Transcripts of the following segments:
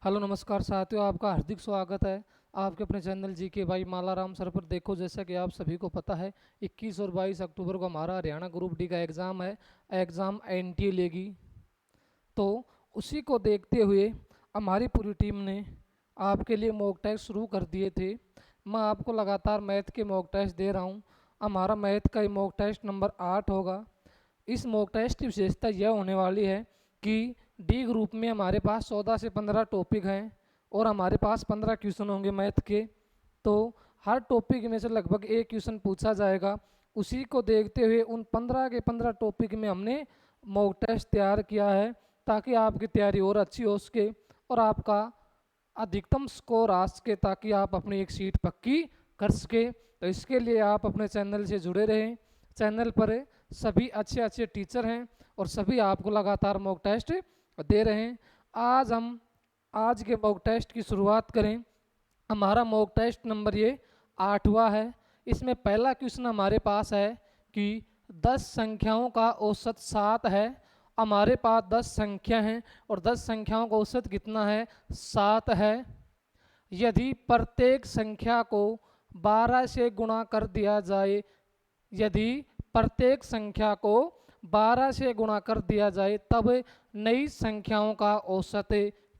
Hello नमस्कार साथियों, आपका हार्दिक स्वागत है आपके अपने चैनल जी के भाई मालाराम सर पर। देखो, जैसा कि आप सभी को पता है 21 और 22 अक्टूबर को हमारा हरियाणा ग्रुप डी का एग्ज़ाम है। एग्ज़ाम एनटीए लेगी, तो उसी को देखते हुए हमारी पूरी टीम ने आपके लिए मॉक टेस्ट शुरू कर दिए थे। मैं आपको लगातार मैथ के मॉक टेस्ट दे रहा हूँ। हमारा मैथ का मॉक टेस्ट नंबर 8 होगा। इस मॉक टेस्ट की विशेषता यह होने वाली है कि डी ग्रुप में हमारे पास 14 से 15 टॉपिक हैं और हमारे पास 15 क्वेश्चन होंगे मैथ के। तो हर टॉपिक में से लगभग एक क्वेश्चन पूछा जाएगा। उसी को देखते हुए उन 15 के 15 टॉपिक में हमने मॉक टेस्ट तैयार किया है, ताकि आपकी तैयारी और अच्छी हो सके और आपका अधिकतम स्कोर आ सके, ताकि आप अपनी एक सीट पक्की कर सके। तो इसके लिए आप अपने चैनल से जुड़े रहें। चैनल पर सभी अच्छे अच्छे टीचर हैं और सभी आपको लगातार मॉक टेस्ट दे रहे हैं। आज के मॉक टेस्ट की शुरुआत करें। हमारा मॉक टेस्ट नंबर ये 8वां है। इसमें पहला क्वेश्चन हमारे पास है कि 10 संख्याओं का औसत 7 है। हमारे पास 10 संख्या हैं और 10 संख्याओं का औसत कितना है? 7 है। यदि प्रत्येक संख्या को 12 से गुणा कर दिया जाए, यदि प्रत्येक संख्या को 12 से गुणा कर दिया जाए, तब नई संख्याओं का औसत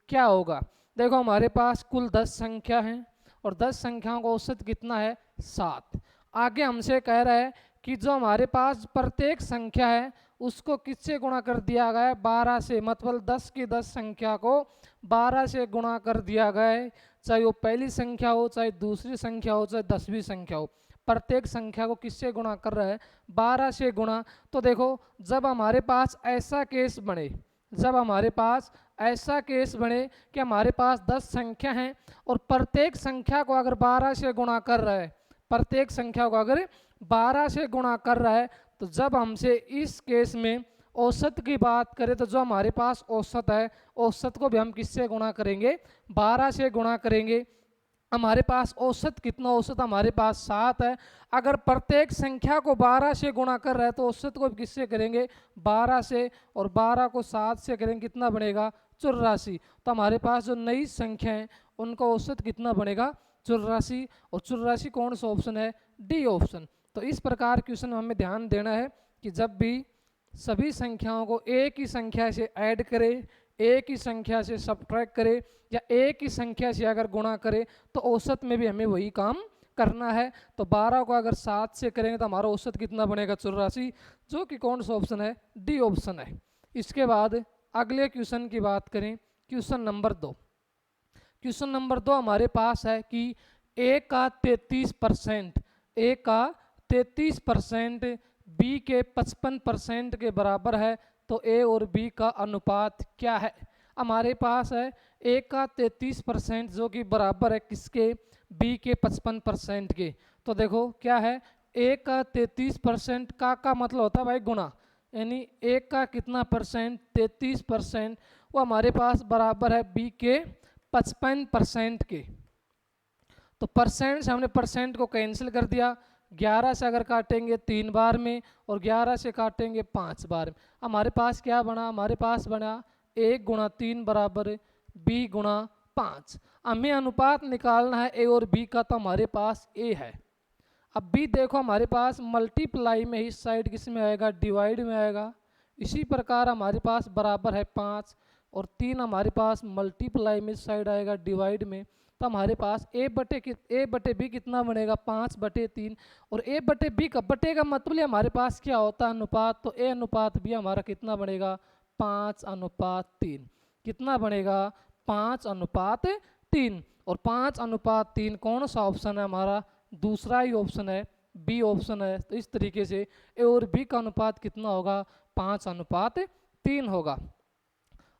क्या होगा? देखो, हमारे पास कुल 10 संख्या हैं और 10 संख्याओं का औसत कितना है? 7। आगे हमसे कह रहा है कि जो हमारे पास प्रत्येक संख्या है उसको किससे गुणा कर दिया गया है? 12 से। मतलब 10 की 10 संख्या को 12 से गुणा कर दिया गया है, चाहे वो पहली संख्या हो, चाहे दूसरी संख्या हो, चाहे 10वीं संख्या हो। प्रत्येक संख्या को किससे गुणा कर रहा है? 12 से गुणा। तो देखो, जब हमारे पास ऐसा केस बने, जब हमारे पास ऐसा केस बने कि हमारे पास 10 संख्या हैं और प्रत्येक संख्या को अगर 12 से गुणा कर रहा है, प्रत्येक संख्या को अगर 12 से गुणा कर रहा है, तो जब हमसे इस केस में औसत की बात करें, तो जो हमारे पास औसत है, औसत को भी हम किससे गुणा करेंगे? 12 से गुणा करेंगे। हमारे पास औसत कितना? औसत हमारे पास 7 है। अगर प्रत्येक संख्या को 12 से गुणा कर रहा है तो औसत को किससे करेंगे? 12 से। और 12 को 7 से करेंगे, कितना बनेगा? 84। तो हमारे पास जो नई संख्या है उनका औसत कितना बनेगा? 84। और 84 कौन सा ऑप्शन है? D option. तो इस प्रकार क्वेश्चन में हमें ध्यान देना है कि जब भी सभी संख्याओं को एक ही संख्या से ऐड करें, एक ही संख्या से सब्ट्रैक्ट करे, या एक ही संख्या से अगर गुणा करे, तो औसत में भी हमें वही काम करना है। तो 12 को अगर 7 से करेंगे तो हमारा औसत कितना बनेगा? 84, जो कि कौन सा ऑप्शन है? डी ऑप्शन है। इसके बाद अगले क्वेश्चन की बात करें, क्वेश्चन नंबर 2। क्वेश्चन नंबर 2 हमारे पास है कि ए का 33%, ए का 33% बी के 55% के बराबर है, तो ए और बी का अनुपात क्या है? हमारे पास है ए का 33% जो कि बराबर है किसके? बी के 55% के। तो देखो क्या है, ए का 33% का मतलब होता है भाई गुणा, यानी ए का कितना परसेंट? 33%। वो हमारे पास बराबर है बी के 55% के। तो परसेंट से हमने परसेंट को कैंसिल कर दिया। 11 से अगर काटेंगे 3 बार में और 11 से काटेंगे 5 बार में, हमारे पास क्या बना? हमारे पास बना 1 गुणा 3 बराबर बी गुणा 5। हमें अनुपात निकालना है ए और बी का, तो हमारे पास ए है। अब बी देखो, हमारे पास मल्टीप्लाई में इस साइड किस में आएगा? डिवाइड में आएगा। इसी प्रकार हमारे पास बराबर है 5 और 3 हमारे पास मल्टीप्लाई में इस साइड आएगा डिवाइड में। तो हमारे पास ए बटे बी कितना बनेगा? 5/3। और ए बटे बी का बटे का मतलब हमारे पास क्या होता है? अनुपात। तो ए अनुपात बी हमारा कितना बनेगा? 5/3। कितना बनेगा? 5/3। और 5/3 कौन सा ऑप्शन है हमारा? दूसरा ही ऑप्शन है, बी ऑप्शन है। तो इस तरीके से ए और बी का अनुपात कितना होगा? 5/3 होगा।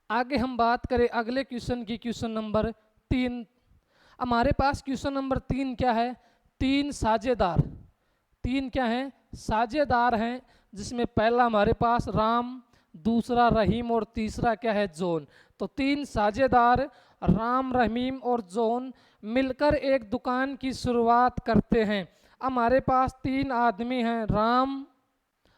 आगे हम बात करें अगले क्वेश्चन की, क्वेश्चन नंबर 3। हमारे पास क्वेश्चन नंबर 3 क्या है? 3 साझेदार। 3 क्या है? साझेदार हैं, जिसमें पहला हमारे पास राम, दूसरा रहीम और तीसरा क्या है? जॉन। तो 3 साझेदार राम, रहीम और जॉन मिलकर एक दुकान की शुरुआत करते हैं। हमारे पास 3 आदमी हैं, राम,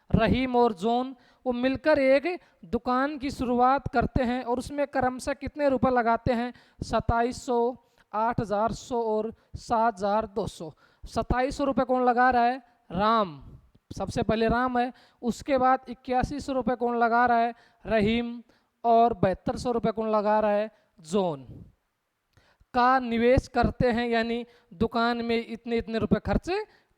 रहीम और जॉन। वो मिलकर एक दुकान की शुरुआत करते हैं और उसमें क्रमशः कितने रुपए लगाते हैं, 2700, 8100 और 7200। 2700 रुपये कौन लगा रहा है, राम, सबसे पहले राम है। उसके बाद 8100 रुपये कौन लगा रहा है, रहीम, और 7200 रुपये कौन लगा रहा है, जॉन। का निवेश करते हैं, यानी दुकान में इतने इतने रुपए खर्च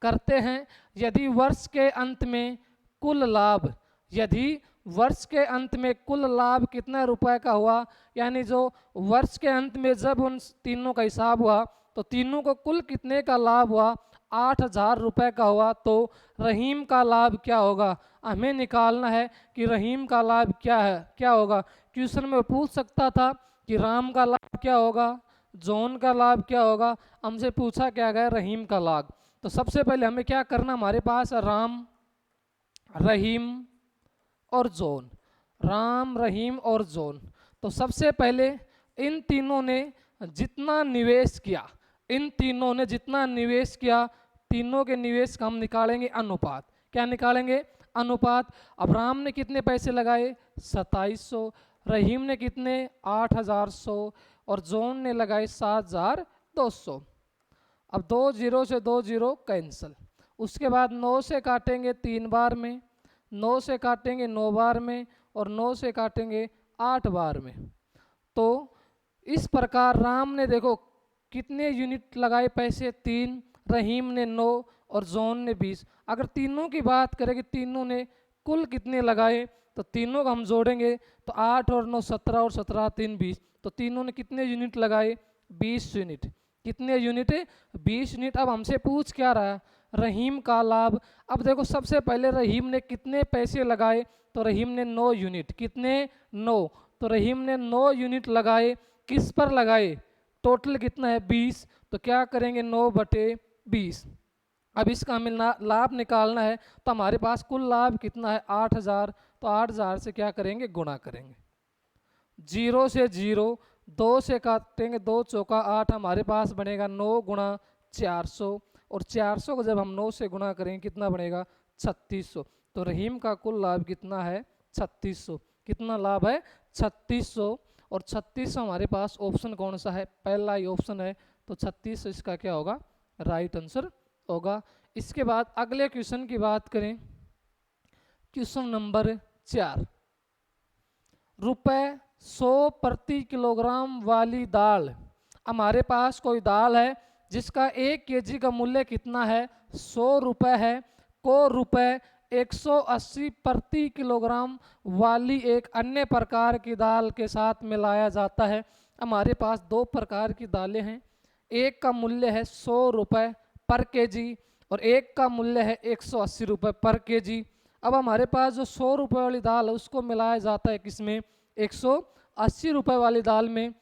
करते हैं। यदि वर्ष के अंत में कुल लाभ, यदि वर्ष के अंत में कुल लाभ कितना रुपए का हुआ, यानी जो वर्ष के अंत में जब उन तीनों का हिसाब हुआ तो तीनों को कुल कितने का लाभ हुआ, 8000 रुपये का हुआ, तो रहीम का लाभ क्या होगा, हमें निकालना है कि रहीम का लाभ क्या है, क्या होगा। क्वेश्चन में पूछ सकता था कि राम का लाभ क्या होगा, जॉन का लाभ क्या होगा, हमसे पूछा क्या गया, रहीम का लाभ। तो सबसे पहले हमें क्या करना, हमारे पास राम, रहीम और जॉन, राम, रहीम और जॉन। तो सबसे पहले इन तीनों ने जितना निवेश किया, इन तीनों ने जितना निवेश किया, तीनों के निवेश का हम निकालेंगे अनुपात। क्या निकालेंगे, अनुपात। अब राम ने कितने पैसे लगाए, 2700, रहीम ने कितने, 8100 और जॉन ने लगाए 7200। अब 2 जीरो से 2 जीरो कैंसिल। उसके बाद 9 से काटेंगे 3 बार में, 9 से काटेंगे 9 बार में और 9 से काटेंगे 8 बार में। तो इस प्रकार राम ने देखो कितने यूनिट लगाए पैसे, 3, रहीम ने 9 और जॉन ने 20। अगर तीनों की बात करें कि तीनों ने कुल कितने लगाए, तो तीनों को हम जोड़ेंगे तो 8 और 9 17 और 17 3 20। तो तीनों ने कितने यूनिट लगाए, 20 यूनिट। कितने यूनिट, 20 यूनिट। अब हमसे पूछ क्या रहा, रहीम का लाभ। अब देखो सबसे पहले रहीम ने कितने पैसे लगाए, तो रहीम ने 9 यूनिट, कितने, 9। तो रहीम ने 9 यूनिट लगाए, किस पर लगाए, टोटल कितना है 20। तो क्या करेंगे 9/20। अब इसका हमें लाभ निकालना है, तो हमारे पास कुल लाभ कितना है 8000। तो 8000 से क्या करेंगे, गुणा करेंगे। 0 से 0, 2 से काटेंगे 2 चौका 8, हमारे पास बनेगा 9 गुणा 400 और 400 को जब हम 9 से गुणा करेंगे कितना बनेगा, 3600। तो रहीम का कुल लाभ कितना है, 3600। कितना लाभ है, 3600। और 3600 हमारे पास ऑप्शन कौन सा है, पहला ही ऑप्शन है। तो 3600 इसका क्या होगा, राइट आंसर होगा। इसके बाद अगले क्वेश्चन की बात करें, क्वेश्चन नंबर 4। रुपए 100 प्रति किलोग्राम वाली दाल, हमारे पास कोई दाल है जिसका 1 केजी का मूल्य कितना है, 100 रुपये है, को रुपए 180 प्रति किलोग्राम वाली एक अन्य प्रकार की दाल के साथ मिलाया जाता है। हमारे पास 2 प्रकार की दालें हैं, एक का मूल्य है 100 रुपये पर केजी और एक का मूल्य है 180 रुपये पर केजी। अब हमारे पास जो 100 रुपये वाली दाल है उसको मिलाया जाता है किसमें, 180 रुपये वाली दाल में।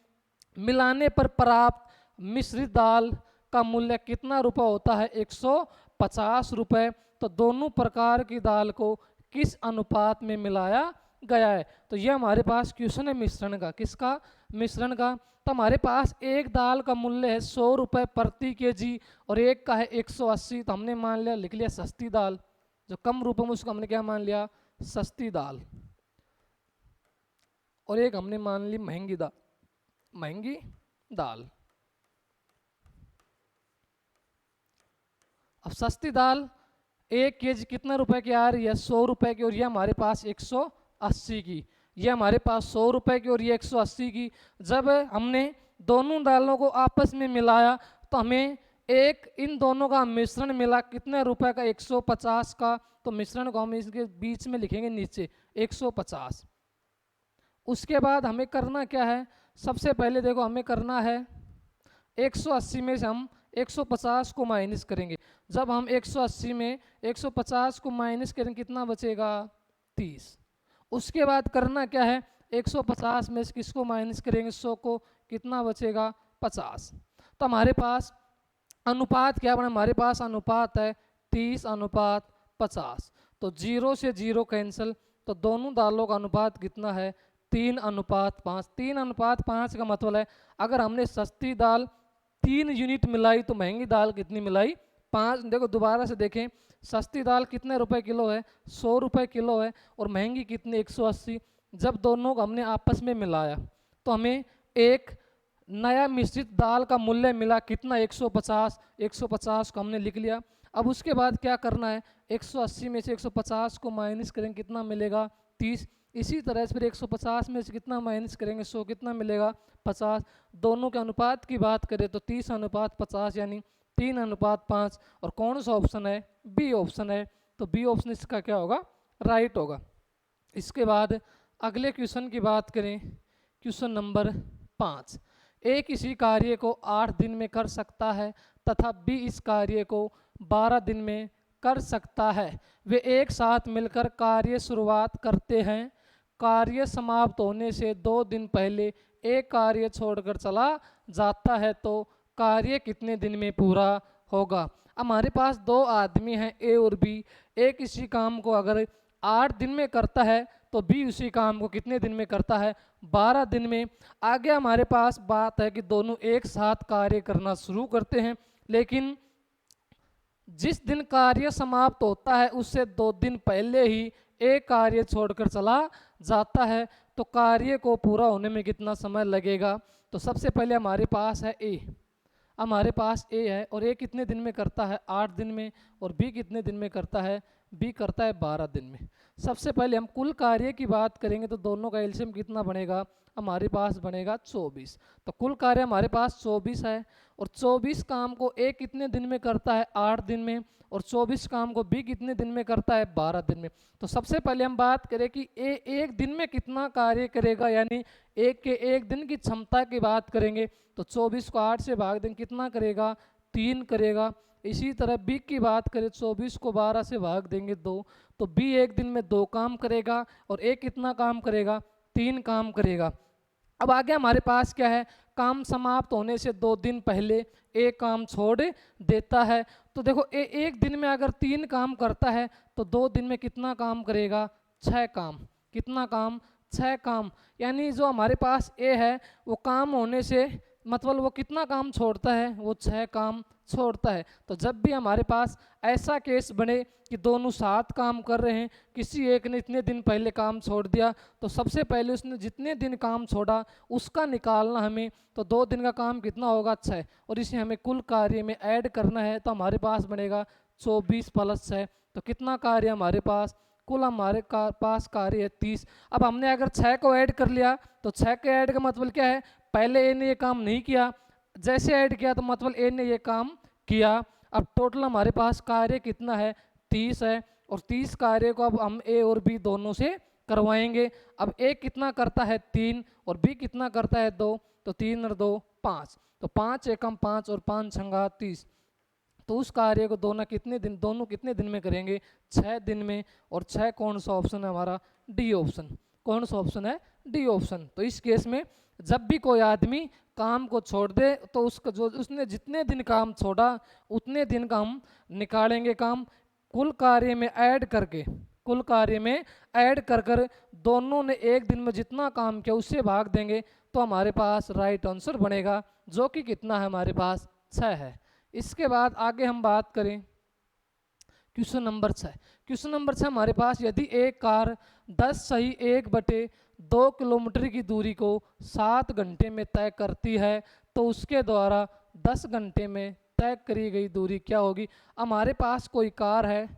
मिलाने पर प्राप्त मिश्रित दाल का मूल्य कितना रुपये होता है, 150 रुपये। तो दोनों प्रकार की दाल को किस अनुपात में मिलाया गया है। तो ये हमारे पास क्वेश्चन है मिश्रण का, किसका, मिश्रण का। तो हमारे पास एक दाल का मूल्य है 100 रुपये प्रति केजी और एक का है 180। तो हमने मान लिया, लिख लिया सस्ती दाल, जो कम रुपये में उसको हमने क्या मान लिया, सस्ती दाल। और एक हमने मान ली महंगी दाल, महंगी दाल। अब सस्ती दाल 1 केजी कितना रुपए की आ रही है, 100 रुपए की, और ये हमारे पास 180 की। ये हमारे पास 100 रुपए की और ये 180 की। जब हमने दोनों दालों को आपस में मिलाया तो हमें एक इन दोनों का मिश्रण मिला, कितने रुपए का, 150 का। तो मिश्रण को हम इसके बीच में लिखेंगे नीचे 150। उसके बाद हमें करना क्या है, सबसे पहले देखो हमें करना है 180 में से हम 150 को माइनस करेंगे। जब हम 180 में 150 को माइनस करेंगे कितना बचेगा, 30। उसके बाद करना क्या है, 150 में से किसको माइनस करेंगे, 100 को, कितना बचेगा, 50। तो हमारे पास अनुपात क्या बना, हमारे पास अनुपात है 30:50। तो 0 से 0 कैंसिल। तो दोनों दालों का अनुपात कितना है, 3:5। 3:5 का मतलब है अगर हमने सस्ती दाल 3 यूनिट मिलाई तो महंगी दाल कितनी मिलाई, 5 देखो दोबारा से देखें, सस्ती दाल कितने रुपए किलो है, 100 रुपये किलो है, और महंगी कितनी 180। जब दोनों को हमने आपस में मिलाया तो हमें एक नया मिश्रित दाल का मूल्य मिला कितना 150। 150 को हमने लिख लिया। अब उसके बाद क्या करना है, 180 में से 150 को माइनस करेंगे, कितना मिलेगा 30। इसी तरह से फिर 150 में से कितना माइनस करेंगे 100, कितना मिलेगा 50। दोनों के अनुपात की बात करें तो 30:50 यानी 3:5। और कौन सा ऑप्शन है, बी ऑप्शन है। तो बी ऑप्शन इसका क्या होगा, राइट होगा। इसके बाद अगले क्वेश्चन की बात करें, क्वेश्चन नंबर 5। ए किसी कार्य को 8 दिन में कर सकता है तथा बी इस कार्य को 12 दिन में कर सकता है। वे एक साथ मिलकर कार्य शुरुआत करते हैं। कार्य समाप्त होने से 2 दिन पहले एक कार्य छोड़कर चला जाता है तो कार्य कितने दिन में पूरा होगा। हमारे पास 2 आदमी हैं ए और बी। ए किसी काम को अगर 8 दिन में करता है तो बी उसी काम को कितने दिन में करता है, 12 दिन में। आगे हमारे पास बात है कि दोनों एक साथ कार्य करना शुरू करते हैं, लेकिन जिस दिन कार्य समाप्त होता है उससे 2 दिन पहले ही एक कार्य छोड़कर चला जाता है तो कार्य को पूरा होने में कितना समय लगेगा। तो सबसे पहले हमारे पास है ए, हमारे पास ए है और ए कितने दिन में करता है 8 दिन में, और बी कितने दिन में करता है, बी करता है 12 दिन में। सबसे पहले हम कुल कार्य की बात करेंगे तो दोनों का एलसीएम कितना बनेगा, हमारे पास बनेगा 24। तो कुल कार्य हमारे पास 24 है, और 24 काम को ए कितने दिन में करता है 8 दिन में, और 24 काम को बी कितने दिन में करता है 12 दिन में। तो सबसे पहले हम बात करें कि ए एक दिन में कितना कार्य करेगा, यानी एक के एक दिन की क्षमता की बात करेंगे तो 24 को 8 से भाग देंगे, कितना करेगा 3 करेगा। इसी तरह बी की बात करें 24 को 12 से भाग देंगे 2, तो बी एक दिन में 2 काम करेगा और ए कितना काम करेगा 3 काम करेगा। अब आगे हमारे पास क्या है, काम समाप्त होने से 2 दिन पहले ए काम छोड़ देता है। तो देखो ए एक दिन में अगर 3 काम करता है तो 2 दिन में कितना काम करेगा 6 काम, कितना काम 6 काम। यानी जो हमारे पास ए है वो काम होने से मतलब वो कितना काम छोड़ता है, वो 6 काम छोड़ता है। तो जब भी हमारे पास ऐसा केस बने कि दोनों साथ काम कर रहे हैं, किसी एक ने इतने दिन पहले काम छोड़ दिया तो सबसे पहले उसने जितने दिन काम छोड़ा उसका निकालना हमें। तो 2 दिन का काम कितना होगा 6, और इसे हमें कुल कार्य में ऐड करना है तो हमारे पास बनेगा 24 + 6। तो कितना कार्य हमारे पास, कुल हमारे पास कार्य है 30। अब हमने अगर 6 को ऐड कर लिया तो 6 के ऐड का मतलब क्या है, पहले ए ने ये काम नहीं किया, जैसे ऐड किया तो मतलब ए ने ये काम किया। अब टोटल हमारे पास कार्य कितना है 30 है, और 30 कार्य को अब हम ए और बी दोनों से करवाएंगे। अब ए कितना करता है 3 और बी कितना करता है 2, तो 3 और 2 5, तो 5 एकम 5 और 5 छंगा 30। तो उस कार्य को दोनों कितने दिन में करेंगे 6 दिन में। और 6 कौन सा ऑप्शन है हमारा, डी ऑप्शन। कौन सा ऑप्शन है, डी ऑप्शन। तो इस केस में जब भी कोई आदमी काम को छोड़ दे तो उसका जो उसने जितने दिन काम छोड़ा उतने दिन का हम निकालेंगे काम, कुल कार्य में ऐड करके, कुल कार्य में ऐड कर कर दोनों ने एक दिन में जितना काम किया उससे भाग देंगे तो हमारे पास राइट आंसर बनेगा, जो कि कितना है हमारे पास 6 है। इसके बाद आगे हम बात करें क्वेश्चन नंबर 6। क्वेश्चन नंबर 6 हमारे पास, यदि एक कार 10(1/2 किलोमीटर की दूरी को 7 घंटे में तय करती है तो उसके द्वारा 10 घंटे में तय करी गई दूरी क्या होगी। हमारे पास कोई कार है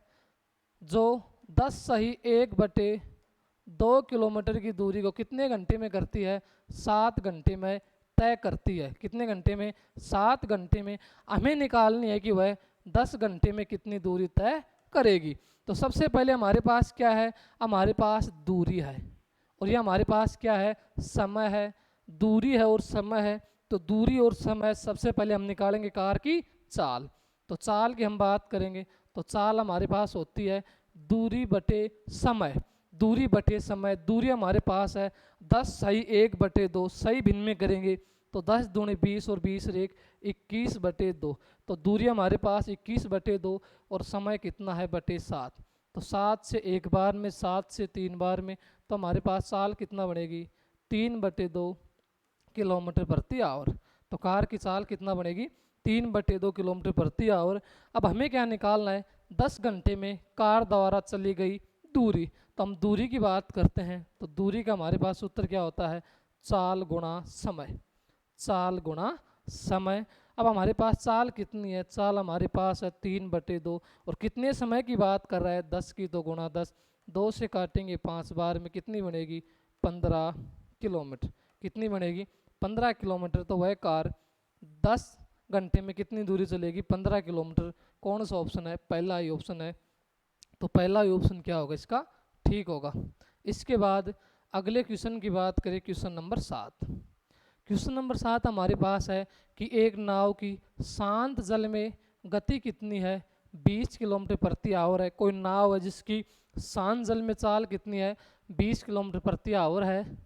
जो 10(1/2 किलोमीटर की दूरी को कितने घंटे में करती है, 7 घंटे में तय करती है। कितने घंटे में, 7 घंटे में। हमें निकालनी है कि वह 10 घंटे में कितनी दूरी तय करेगी। तो सबसे पहले हमारे पास क्या है, हमारे पास दूरी है और ये हमारे पास क्या है, समय है। दूरी है और समय है, तो दूरी और समय सबसे पहले हम निकालेंगे कार की चाल। तो चाल की हम बात करेंगे तो चाल हमारे पास होती है दूरी बटे समय। दूरी बटे समय, दूरी हमारे पास है 10(1/2, सही भिन्न में करेंगे तो 10 दूनी 20 और 20 1 21/2। तो दूरी हमारे पास 21/2 और समय कितना है बटे 7। तो 7 से एक बार में, 7 से 3 बार में, तो हमारे पास चाल कितना बनेगी 3/2 किलोमीटर प्रति आवर। तो कार की चाल कितना बनेगी 3/2 किलोमीटर प्रति आवर। अब हमें क्या निकालना है, 10 घंटे में कार द्वारा चली गई दूरी। तो हम दूरी की बात करते हैं तो दूरी का हमारे पास सूत्र क्या होता है, चाल गुणा समय, चाल गुणा समय। अब हमारे पास चाल कितनी है, चाल हमारे पास है 3/2 और कितने समय की बात कर रहा है, 10 की, तो गुणा 10, 2 से काटेंगे 5 बार में कितनी बनेगी, 15 किलोमीटर। कितनी बनेगी, 15 किलोमीटर। तो वह कार 10 घंटे में कितनी दूरी चलेगी, 15 किलोमीटर। कौन सा ऑप्शन है, पहला ही ऑप्शन है। तो पहला ही ऑप्शन क्या होगा इसका, ठीक होगा। इसके बाद अगले क्वेश्चन की बात करें, क्वेश्चन नंबर 7। क्वेश्चन नंबर 7 हमारे पास है कि एक नाव की शांत जल में गति कितनी है, 20 किलोमीटर प्रति आवर है। कोई नाव है जिसकी शांत जल में चाल कितनी है, 20 किलोमीटर प्रति आवर है।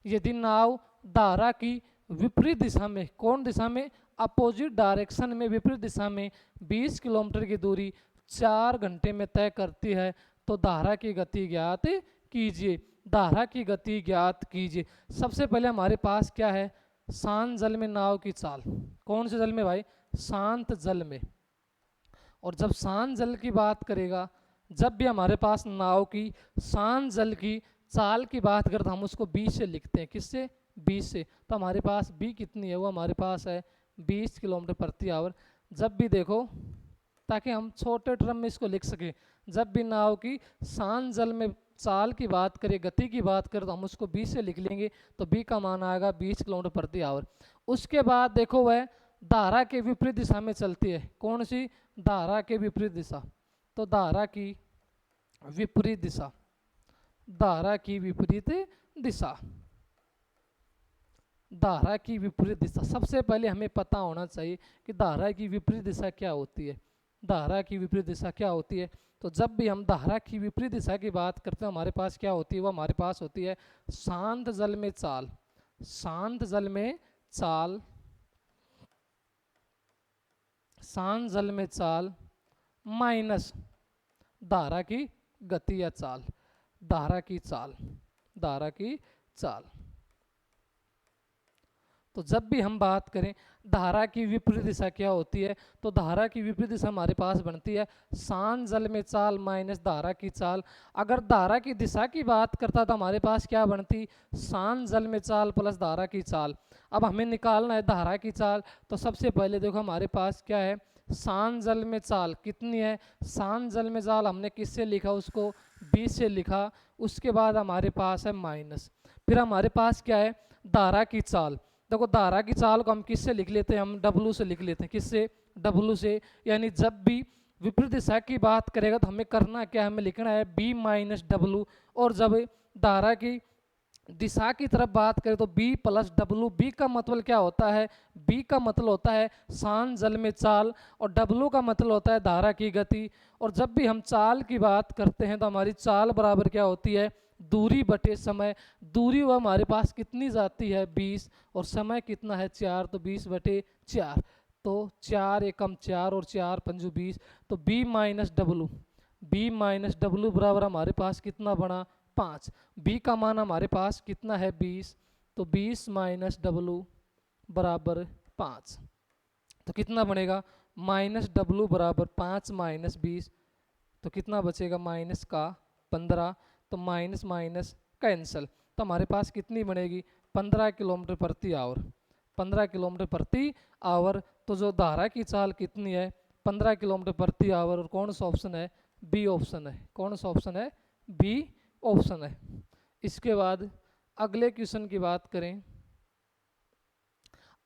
यदि नाव धारा की विपरीत दिशा में, कौन दिशा में, अपोजिट डायरेक्शन में, विपरीत दिशा में 20 किलोमीटर की दूरी 4 घंटे में तय करती है तो धारा की गति ज्ञात कीजिए। धारा की गति ज्ञात कीजिए। सबसे पहले हमारे पास क्या है, शांत जल में नाव की चाल। कौन से जल में भाई, शांत जल में। और जब शांत जल की बात करेगा, जब भी हमारे पास नाव की शांत जल की चाल की बात करते हम उसको 20 से लिखते हैं। किससे, 20 से। तो हमारे पास b कितनी है, वो हमारे पास है 20 किलोमीटर प्रति आवर। जब भी देखो, ताकि हम छोटे टर्म में इसको लिख सकें, जब भी नाव की शांत जल में चाल की बात करें, गति की बात करें, तो हम उसको 20 से लिख लेंगे। तो b का मान आएगा 20 किलोमीटर प्रति आवर। उसके बाद देखो वह धारा के विपरीत दिशा में चलती है। कौन सी, धारा के विपरीत दिशा। तो धारा की विपरीत दिशा, धारा की विपरीत दिशा, धारा की विपरीत दिशा। सबसे पहले हमें पता होना चाहिए कि धारा की विपरीत दिशा क्या होती है। धारा की विपरीत दिशा क्या होती है, तो जब भी हम धारा की विपरीत दिशा की बात करते हैं हमारे पास क्या होती है, वो हमारे पास होती है शांत जल में चाल। शांत जल में चाल, शांत जल में चाल माइनस धारा की गति या चाल, धारा की चाल, धारा की चाल। तो जब भी हम बात करें धारा की विपरीत दिशा क्या होती है, तो धारा की विपरीत दिशा हमारे पास बनती है शांत जल में चाल माइनस धारा की चाल। अगर धारा की दिशा की बात करता तो हमारे पास क्या बनती, शांत जल में चाल प्लस धारा की चाल। अब हमें निकालना है धारा की चाल। तो सबसे पहले देखो हमारे पास क्या है, शांत जल में चाल कितनी है, शांत जल में चाल हमने किससे लिखा, उसको 20 से लिखा। उसके बाद हमारे पास है माइनस, फिर हमारे पास क्या है, धारा की चाल। देखो धारा की चाल को हम किससे लिख लेते हैं, हम W से लिख लेते हैं। किससे, W से। यानी जब भी विपरीत दिशा की बात करेगा तो हमें करना क्या, हमें लिखना है B माइनस W। और जब धारा की दिशा की तरफ बात करें तो B प्लस W। B का मतलब क्या होता है, B का मतलब होता है शांत जल में चाल और W का मतलब होता है धारा की गति। और जब भी हम चाल की बात करते हैं तो हमारी चाल बराबर क्या होती है, दूरी बटे समय। दूरी वो हमारे पास कितनी जाती है 20 और समय कितना है 4, तो 20/4। तो 4 एकम 4 और 4 पंजू 20। तो B minus W, B minus W बराबर हमारे पास कितना बना 5। B का मान हमारे पास कितना है 20, तो 20 माइनस डब्लू बराबर 5। तो कितना बनेगा, माइनस डब्लू बराबर 5 माइनस 20, तो कितना बचेगा माइनस का 15। तो माइनस माइनस कैंसिल, तो हमारे पास कितनी बनेगी 15 किलोमीटर प्रति आवर, 15 किलोमीटर प्रति आवर। तो जो धारा की चाल कितनी है 15 किलोमीटर प्रति आवर। और कौन सा ऑप्शन है, बी ऑप्शन है। कौन सा ऑप्शन है, बी ऑप्शन है। इसके बाद अगले क्वेश्चन की बात करें,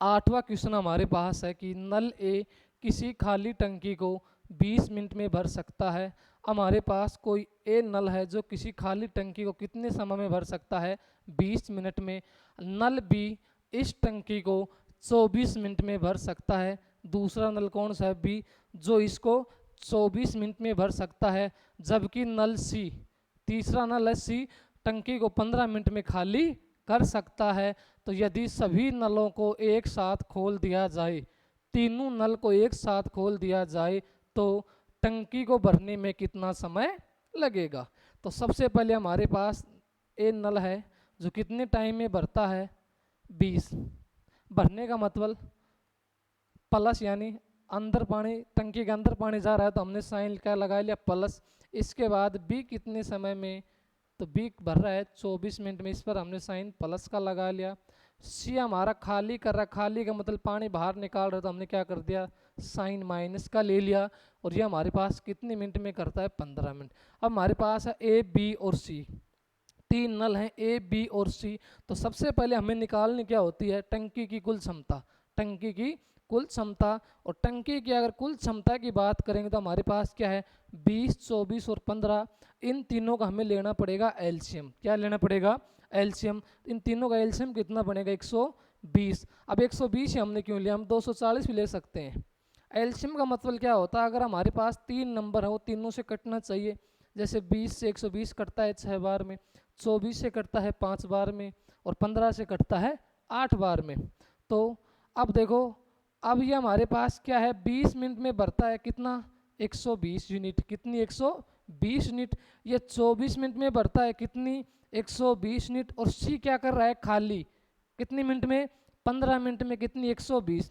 8वां क्वेश्चन हमारे पास है कि नल ए किसी खाली टंकी को 20 मिनट में भर सकता है। हमारे पास कोई ए नल है जो किसी खाली टंकी को कितने समय में भर सकता है, 20 मिनट में। नल बी इस टंकी को 24 मिनट में भर सकता है। दूसरा नल कौन सा है, बी, जो इसको 24 मिनट में भर सकता है। जबकि नल सी, तीसरा नल है सी, टंकी को 15 मिनट में खाली कर सकता है। तो यदि सभी नलों को एक साथ खोल दिया जाए, तीनों नल को एक साथ खोल दिया जाए, तो टंकी को भरने में कितना समय लगेगा। तो सबसे पहले हमारे पास ए नल है जो कितने टाइम में भरता है 20। भरने का मतलब प्लस यानी अंदर पानी, टंकी के अंदर पानी जा रहा है तो हमने साइन क्या लगा लिया प्लस। इसके बाद बी कितने समय में, तो बी भर रहा है 24 मिनट में, इस पर हमने साइन प्लस का लगा लिया। सी हमारा खाली कर रहा है, खाली का मतलब पानी बाहर निकाल रहा है तो हमने क्या कर दिया साइन माइनस का ले लिया। और ये हमारे पास कितने मिनट में करता है 15 मिनट। अब हमारे पास है ए बी और सी, तीन नल हैं ए बी और सी। तो सबसे पहले हमें निकालनी क्या होती है टंकी की कुल क्षमता, टंकी की कुल क्षमता। और टंकी की अगर कुल क्षमता की बात करेंगे तो हमारे पास क्या है 20, 24 और 15, इन तीनों का हमें लेना पड़ेगा एलसीएम। क्या लेना पड़ेगा एलसीएम। इन तीनों का एलसीएम कितना बनेगा 120। अब 120 हमने क्यों लिया, हम 240 भी ले सकते हैं। एलसीएम का मतलब क्या होता है, अगर हमारे पास तीन नंबर है वो तीनों से कटना चाहिए। जैसे 20 से 120 कटता है 6 बार में, 24 से कटता है 5 बार में, और 15 से कटता है 8 बार में। तो अब देखो, अब ये हमारे पास क्या है 20 मिनट में भरता है कितना 120 यूनिट, कितनी 120 यूनिट। ये 24 मिनट में भरता है कितनी 120 यूनिट। और सी क्या कर रहा है खाली, कितनी मिनट में 15 मिनट में, कितनी 120।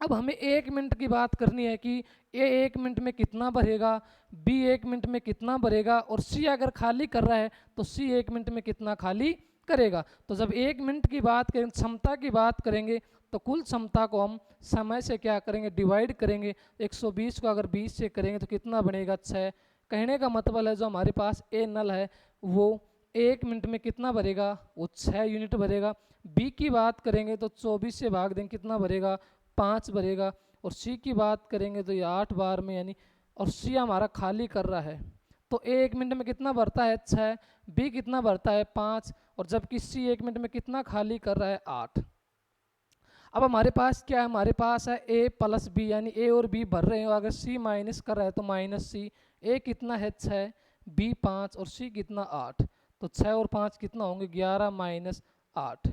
अब हमें 1 मिनट की बात करनी है कि ए 1 मिनट में कितना भरेगा, बी 1 मिनट में कितना भरेगा, और सी अगर खाली कर रहा है तो सी 1 मिनट में कितना खाली करेगा। तो जब 1 मिनट की बात करेंगे, क्षमता की बात करेंगे, तो कुल क्षमता को हम समय से क्या करेंगे डिवाइड करेंगे। 120 को अगर 20 से करेंगे तो कितना बनेगा 6। कहने का मतलब है जो हमारे पास ए नल है वो 1 मिनट में कितना भरेगा, वो 6 यूनिट भरेगा। बी की बात करेंगे तो 24 से भाग देंगे कितना भरेगा 5 भरेगा। और सी की बात करेंगे तो ये 8 बार में यानी, और सी हमारा खाली कर रहा है तो ए 1 मिनट में कितना भरता है 6, बी कितना भरता है 5, और जबकि सी 1 मिनट में कितना खाली कर रहा है 8। अब हमारे पास क्या है, हमारे पास है ए प्लस बी, यानी ए और बी भर रहे हैं, अगर सी माइनस कर रहा है तो माइनस सी। ए कितना है 6, बी 5 और सी कितना 8। तो 6 और 5 कितना होंगे 11 माइनस 8।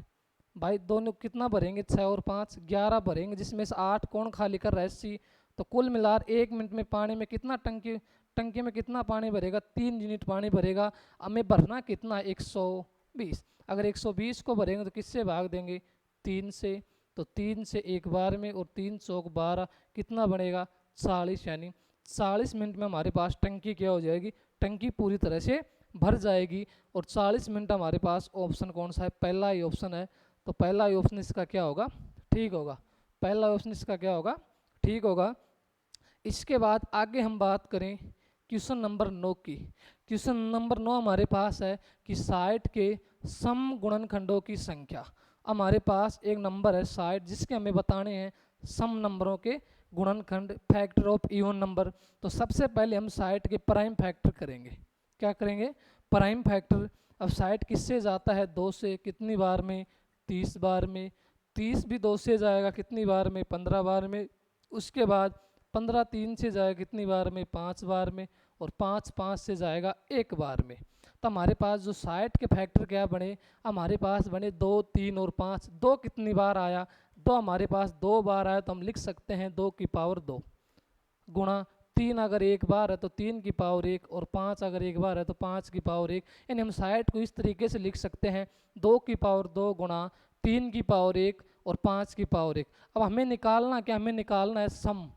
भाई दोनों कितना भरेंगे 6 और 5 11 भरेंगे, जिसमें से 8 कौन खाली कर रहा है सी। तो कुल मिलाकर 1 मिनट में पानी में कितना टंकी में कितना पानी भरेगा 3 यूनिट पानी भरेगा। हमें भरना कितना 120। अगर 120 को भरेंगे तो किससे भाग देंगे 3 से। तो 3 से एक बार में, और 3 चौक 12 कितना बनेगा 40, यानी 40 मिनट में हमारे पास टंकी क्या हो जाएगी, टंकी पूरी तरह से भर जाएगी। और 40 मिनट हमारे पास ऑप्शन कौन सा है, पहला ही ऑप्शन है। तो पहला ही ऑप्शन इसका क्या होगा ठीक होगा, पहला ऑप्शन इसका क्या होगा ठीक होगा। इसके बाद आगे हम बात करें क्वेश्चन नंबर 9 की। क्वेश्चन नंबर 9 हमारे पास है कि 60 के सम गुणनखंडों की संख्या। हमारे पास एक नंबर है 60 जिसके हमें बताने हैं सम नंबरों के गुणनखंड, फैक्टर ऑफ इवन नंबर। तो सबसे पहले हम 60 के प्राइम फैक्टर करेंगे। क्या करेंगे प्राइम फैक्टर। अब 60 किससे जाता है 2 से, कितनी बार में 30 बार में। 30 भी 2 से जाएगा कितनी बार में 15 बार में। उसके बाद 15 3 से जाएगा कितनी बार में 5 बार में। और 5 5 से जाएगा 1 बार में। तो हमारे पास जो 60 के फैक्टर क्या बने, हमारे पास बने 2 3 और 5। 2 कितनी बार आया, 2 हमारे पास 2 बार आया, तो हम लिख सकते हैं 2 की पावर 2 गुणा 3 अगर 1 बार है तो 3 की पावर 1, और 5 अगर 1 बार है तो 5 की पावर 1। यानी हम 60 को इस तरीके से लिख सकते हैं 2 की पावर 2 गुणा 3 की पावर 1 और 5 की पावर 1। अब हमें निकालना क्या, हमें निकालना है सम।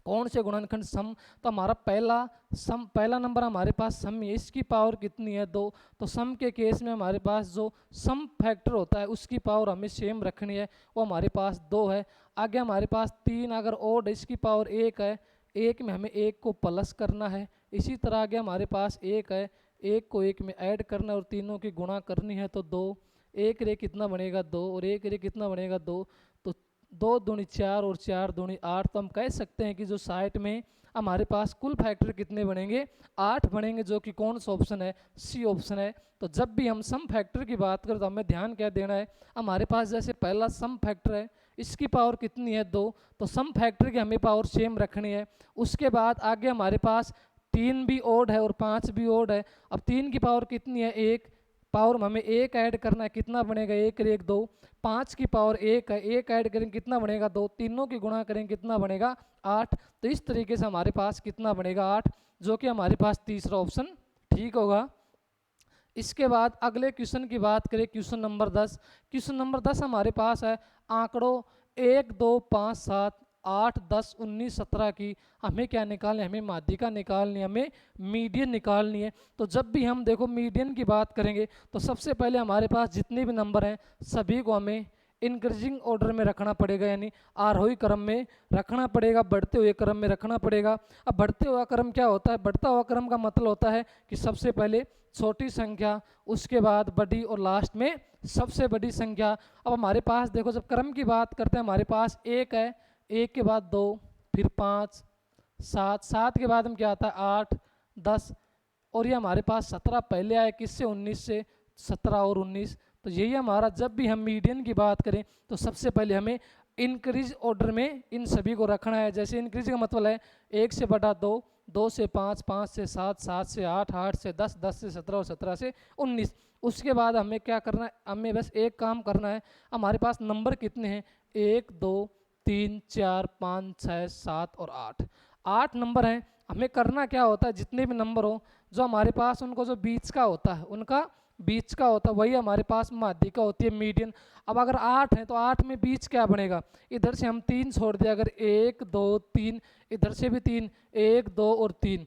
कौन से गुणनखंड सम, तो हमारा पहला नंबर हमारे पास सम है, इसकी पावर कितनी है 2। तो सम के केस में हमारे पास जो सम फैक्टर होता है उसकी पावर हमें सेम रखनी है, वो हमारे पास 2 है। आगे हमारे पास 3 अगर ओड है इसकी पावर 1 है, 1 में हमें 1 को प्लस करना है। इसी तरह आगे हमारे पास 1 है, 1 को 1 में ऐड करना है और तीनों की गुणा करनी है तो 2। 1 रे कितना बनेगा 2 और 1 रे कितना बनेगा 2। तो 2 दूनी 4 और 4 दूनी 8। तो हम कह सकते हैं कि जो 60 में हमारे पास कुल फैक्टर कितने बनेंगे 8 बनेंगे, जो कि कौन सा ऑप्शन है सी ऑप्शन है। तो जब भी हम सम फैक्टर की बात करें तो हमें ध्यान क्या देना है, हमारे पास जैसे पहला सम फैक्टर है इसकी पावर कितनी है 2, तो सम फैक्टर की हमें पावर सेम रखनी है। उसके बाद आगे हमारे पास 3 भी ओड है और 5 भी ओड है। अब 3 की पावर कितनी है 1, पावर में हमें 1 ऐड करना है, कितना बनेगा 1 1 2। 5 की पावर 1 है, 1 ऐड करेंगे कितना बनेगा 2, तीनों की गुणा करेंगे कितना बनेगा 8। तो इस तरीके से हमारे पास कितना बनेगा 8, जो कि हमारे पास तीसरा ऑप्शन ठीक होगा। इसके बाद अगले क्वेश्चन की बात करें, क्वेश्चन नंबर 10। क्वेश्चन नंबर 10 हमारे पास है आंकड़ों 1 2 5 7 8, 10, 19, 17 की हमें क्या निकालनी है, हमें माध्यिका निकालनी है, हमें मीडियन निकालनी है। तो जब भी हम देखो मीडियन की बात करेंगे तो सबसे पहले हमारे पास जितने भी नंबर हैं सभी को हमें इंक्रीजिंग ऑर्डर में रखना पड़ेगा, यानी आरोही क्रम में रखना पड़ेगा, बढ़ते हुए क्रम में रखना पड़ेगा। अब बढ़ते हुआ क्रम क्या होता है, बढ़ता हुआ क्रम का मतलब होता है कि सबसे पहले छोटी संख्या, उसके बाद बड़ी और लास्ट में सबसे बड़ी संख्या। अब हमारे पास देखो जब क्रम की बात करते हैं हमारे पास 1 है, 1 के बाद 2, फिर 5, 7, 7 के बाद हम क्या आता है 8, 10 और ये हमारे पास 17 पहले आए किससे 19 से, 17 और 19। तो यही हमारा जब भी हम मीडियन की बात करें तो सबसे पहले हमें इंक्रीज ऑर्डर में इन सभी को रखना है। जैसे इंक्रीज का मतलब है 1 से बड़ा 2, 2 से 5, 5 से 7, 7 से 8, 8 से 10, 10 से 17 और 17 से 19। उसके बाद हमें क्या करना है, हमें बस एक काम करना है, हमारे पास नंबर कितने हैं 1, 2, 3, 4, 5, 6, 7 और 8, 8 नंबर हैं। हमें करना क्या होता है, जितने भी नंबर हो जो हमारे पास उनको जो बीच का होता है उनका बीच का होता है वही हमारे पास माध्यिका होती है मीडियन। अब अगर 8 है तो 8 में बीच क्या बनेगा, इधर से हम 3 छोड़ दिया, अगर 1, 2, 3, इधर से भी 3, 1, 2 और 3,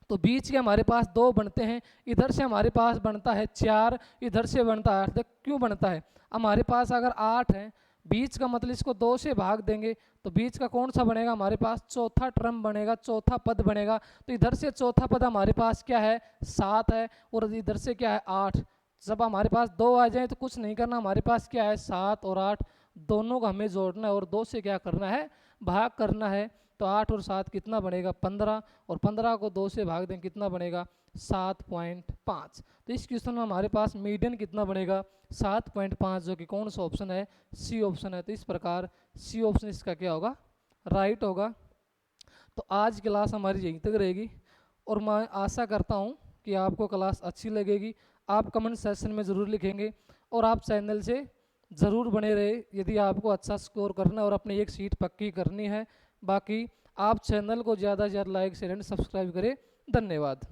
तो बीच के हमारे पास 2 बनते हैं, इधर से हमारे पास बनता है 4, इधर से बनता है 8। देख क्यों बनता है, हमारे पास अगर 8 है बीच का मतलब इसको 2 से भाग देंगे तो बीच का कौन सा बनेगा, हमारे पास चौथा टर्म बनेगा, चौथा पद बनेगा। तो इधर से चौथा पद हमारे पास क्या है 7 है और इधर से क्या है 8। जब हमारे पास 2 आ जाए तो कुछ नहीं करना, हमारे पास क्या है 7 और 8 दोनों को हमें जोड़ना है और 2 से क्या करना है भाग करना है। तो 8 और 7 कितना बनेगा 15 और 15 को 2 से भाग दें कितना बनेगा 7.5। तो इस क्वेश्चन में हमारे पास मीडियन कितना बनेगा 7.5, जो कि कौन सा ऑप्शन है, सी ऑप्शन है। तो इस प्रकार सी ऑप्शन इसका क्या होगा, राइट होगा। तो आज क्लास हमारी यहीं तक रहेगी और मैं आशा करता हूँ कि आपको क्लास अच्छी लगेगी। आप कमेंट सेक्शन में ज़रूर लिखेंगे और आप चैनल से ज़रूर बने रहे यदि आपको अच्छा स्कोर करना है और अपनी एक सीट पक्की करनी है। बाकी आप चैनल को ज़्यादा से ज़्यादा लाइक शेयर एंड सब्सक्राइब करें। धन्यवाद।